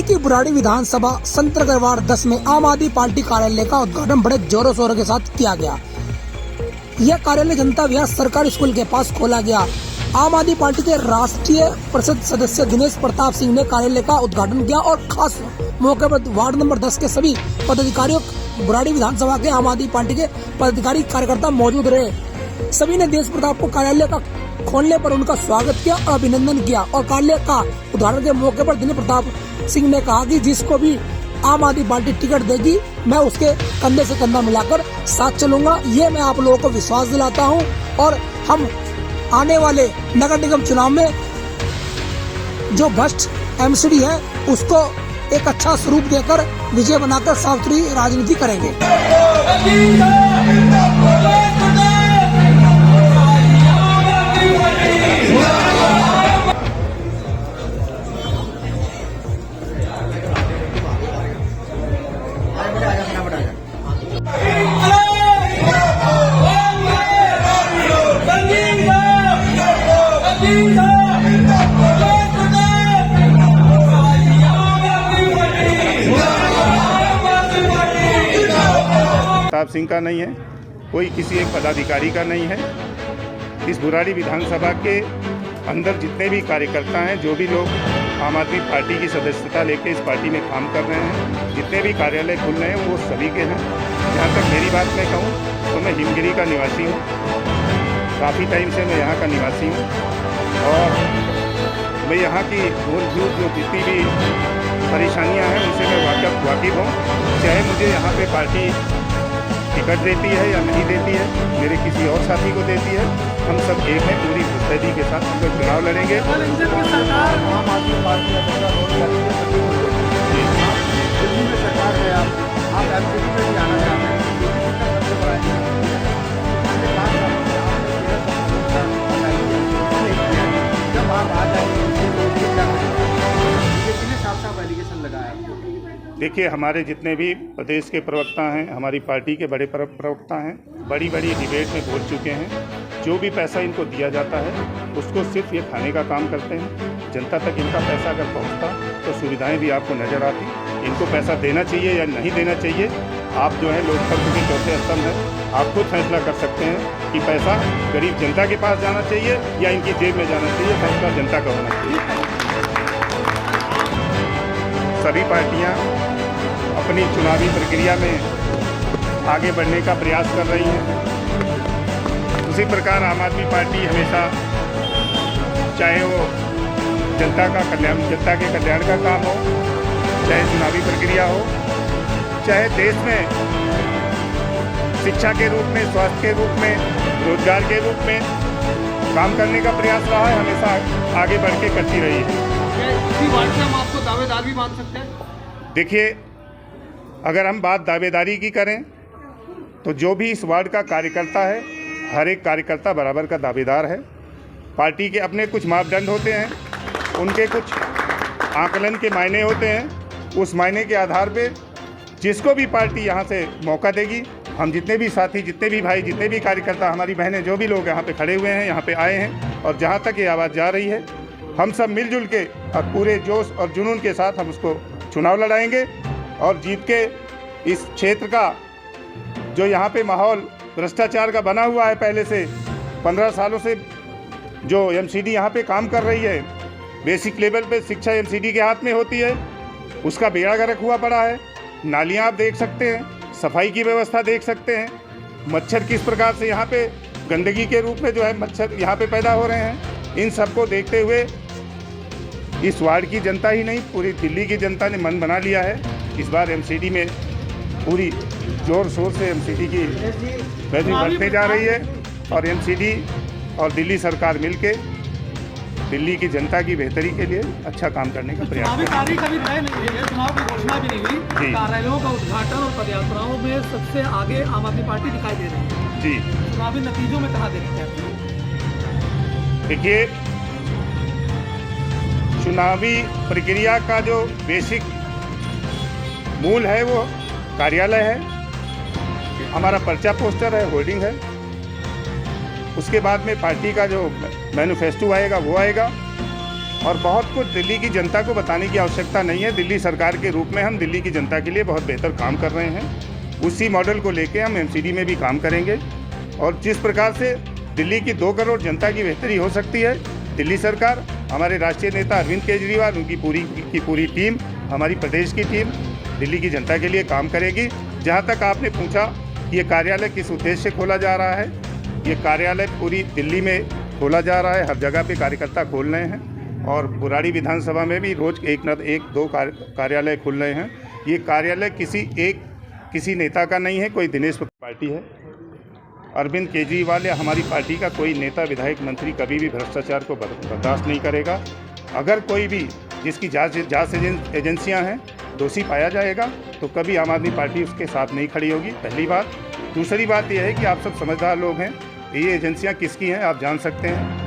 की बुराड़ी विधानसभा संतरगढ़ 10 में आम आदमी पार्टी कार्यालय का उद्घाटन बड़े जोरों शोरों के साथ किया गया। यह कार्यालय जनता विहार सरकारी स्कूल के पास खोला गया। आम आदमी पार्टी के राष्ट्रीय परिषद सदस्य दिनेश प्रताप सिंह ने कार्यालय का उद्घाटन किया और खास मौके पर वार्ड नंबर 10 के सभी पदाधिकारियों, बुराड़ी विधानसभा के आम आदमी पार्टी के पदाधिकारी कार्यकर्ता मौजूद रहे। सभी ने दिनेश प्रताप को कार्यालय का खोलने पर उनका स्वागत किया और अभिनंदन किया और कार्यालय का उद्घाटन के मौके पर दिनेश प्रताप सिंह ने कहा कि जिसको भी आम आदमी पार्टी टिकट देगी मैं उसके कंधे से कंधा मिलाकर साथ चलूंगा। ये मैं आप लोगों को विश्वास दिलाता हूं और हम आने वाले नगर निगम चुनाव में जो भ्रष्ट एमसीडी है उसको एक अच्छा स्वरूप देकर विजय बनाकर साफ सुथरी राजनीति करेंगे। प्रताप सिंह का नहीं है, कोई किसी एक पदाधिकारी का नहीं है। इस बुराड़ी विधानसभा के अंदर जितने भी कार्यकर्ता हैं, जो भी लोग आम आदमी पार्टी की सदस्यता लेके इस पार्टी में काम कर रहे हैं, जितने भी कार्यालय खुल रहे हैं वो सभी के हैं। जहाँ तक मेरी बात मैं कहूँ तो मैं हिमगिरी का निवासी हूँ, काफ़ी टाइम से मैं यहाँ का निवासी हूँ और मैं यहाँ की मूलभूत जो जितनी भी परेशानियाँ हैं उनसे मैं वाकिफ़ हूँ। चाहे मुझे यहाँ पे पार्टी टिकट देती है या नहीं देती है, मेरे किसी और साथी को देती है, हम सब एक हैं, पूरी मुस्तैदी के साथ हम लोग चुनाव लड़ेंगे। आम आदमी पार्टी दिल्ली में सरकार है, आप एमसीडी में भी आना चाहते हैं, जब आप आ जाएंगे कितने साफ एलिगेशन लगाया? देखिए, हमारे जितने भी प्रदेश के प्रवक्ता हैं, हमारी पार्टी के बड़े प्रवक्ता हैं, बड़ी बड़ी डिबेट में बोल चुके हैं। जो भी पैसा इनको दिया जाता है उसको सिर्फ ये खाने का काम करते हैं। जनता तक इनका पैसा अगर पहुंचता तो सुविधाएं भी आपको नज़र आती। इनको पैसा देना चाहिए या नहीं देना चाहिए, आप जो है लोकतंत्र के चौथे स्तंभ हैं, आप खुद फैसला कर सकते हैं कि पैसा गरीब जनता के पास जाना चाहिए या इनकी जेब में जाना चाहिए। फैसला जनता का होना चाहिए। सभी पार्टियां अपनी चुनावी प्रक्रिया में आगे बढ़ने का प्रयास कर रही हैं। उसी प्रकार आम आदमी पार्टी हमेशा, चाहे वो जनता के कल्याण का काम हो, चाहे चुनावी प्रक्रिया हो, चाहे देश में शिक्षा के रूप में, स्वास्थ्य के रूप में, रोजगार के रूप में काम करने का प्रयास रहा है, हमेशा आगे बढ़ के करती रही है। इसी बात से हम आपको दावेदार भी मान सकते हैं? देखिए, अगर हम बात दावेदारी की करें तो जो भी इस वार्ड का कार्यकर्ता है, हर एक कार्यकर्ता बराबर का दावेदार है। पार्टी के अपने कुछ मापदंड होते हैं, उनके कुछ आकलन के मायने होते हैं। उस मायने के आधार पे जिसको भी पार्टी यहाँ से मौका देगी, हम जितने भी साथी, जितने भी भाई, जितने भी कार्यकर्ता, हमारी बहनें, जो भी लोग यहाँ पे खड़े हुए हैं, यहाँ पे आए हैं और जहाँ तक ये आवाज़ जा रही है, हम सब मिलजुल के और पूरे जोश और जुनून के साथ हम उसको चुनाव लड़ाएंगे और जीत के इस क्षेत्र का जो यहाँ पे माहौल भ्रष्टाचार का बना हुआ है, पहले से 15 सालों से जो एमसीडी यहाँ पे काम कर रही है, बेसिक लेवल पे शिक्षा एमसीडी के हाथ में होती है, उसका बेड़ा गर्क हुआ पड़ा है। नालियाँ आप देख सकते हैं, सफाई की व्यवस्था देख सकते हैं, मच्छर किस प्रकार से यहाँ पे गंदगी के रूप में जो है मच्छर यहाँ पे पैदा हो रहे हैं। इन सबको देखते हुए इस वार्ड की जनता ही नहीं, पूरी दिल्ली की जनता ने मन बना लिया है। इस बार एमसीडी में पूरी जोर शोर से एमसीडी की वैल्यू बढ़ते जा रही है और एमसीडी और दिल्ली सरकार मिलके दिल्ली की जनता की बेहतरी के लिए अच्छा काम करने का प्रयास चुनावी तारीख अभी तय नहीं है, चुनाव की घोषणा भी नहीं हुई। कार्यालयों का उद्घाटन और पदयात्राओं में सबसे आगे आम आदमी पार्टी दिखाई दे रही है जी। चुनावी नतीजों में कहाँ देखते हैं? देखिए, चुनावी प्रक्रिया का जो बेसिक मूल है वो कार्यालय है, हमारा पर्चा पोस्टर है, होर्डिंग है। उसके बाद में पार्टी का जो मैनिफेस्टो आएगा वो आएगा। और बहुत कुछ दिल्ली की जनता को बताने की आवश्यकता नहीं है। दिल्ली सरकार के रूप में हम दिल्ली की जनता के लिए बहुत बेहतर काम कर रहे हैं। उसी मॉडल को लेके हम एमसीडी में भी काम करेंगे और जिस प्रकार से दिल्ली की 2 करोड़ जनता की बेहतरी हो सकती है, दिल्ली सरकार, हमारे राष्ट्रीय नेता अरविंद केजरीवाल, उनकी पूरी टीम, हमारी प्रदेश की टीम दिल्ली की जनता के लिए काम करेगी। जहाँ तक आपने पूछा कि ये कार्यालय किस उद्देश्य से खोला जा रहा है, ये कार्यालय पूरी दिल्ली में खोला जा रहा है, हर जगह पे कार्यकर्ता खोल रहे हैं और बुराड़ी विधानसभा में भी रोज़ एक न एक 2 कार्यालय खुल रहे हैं। ये कार्यालय किसी नेता का नहीं है, कोई दिनेश पार्टी है। अरविंद केजरीवाल या हमारी पार्टी का कोई नेता, विधायक, मंत्री कभी भी भ्रष्टाचार को बर्दाश्त नहीं करेगा। अगर कोई भी जिसकी जांच एजेंसियां हैं दोषी पाया जाएगा तो कभी आम आदमी पार्टी उसके साथ नहीं खड़ी होगी, पहली बात। दूसरी बात यह है कि आप सब समझदार लोग हैं, ये एजेंसियां किसकी हैं आप जान सकते हैं।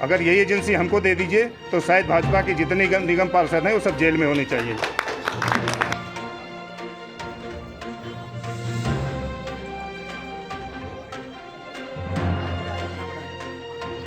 अगर यही एजेंसी हमको दे दीजिए तो शायद भाजपा के जितने निगम पार्षद हैं वो सब जेल में होने चाहिए।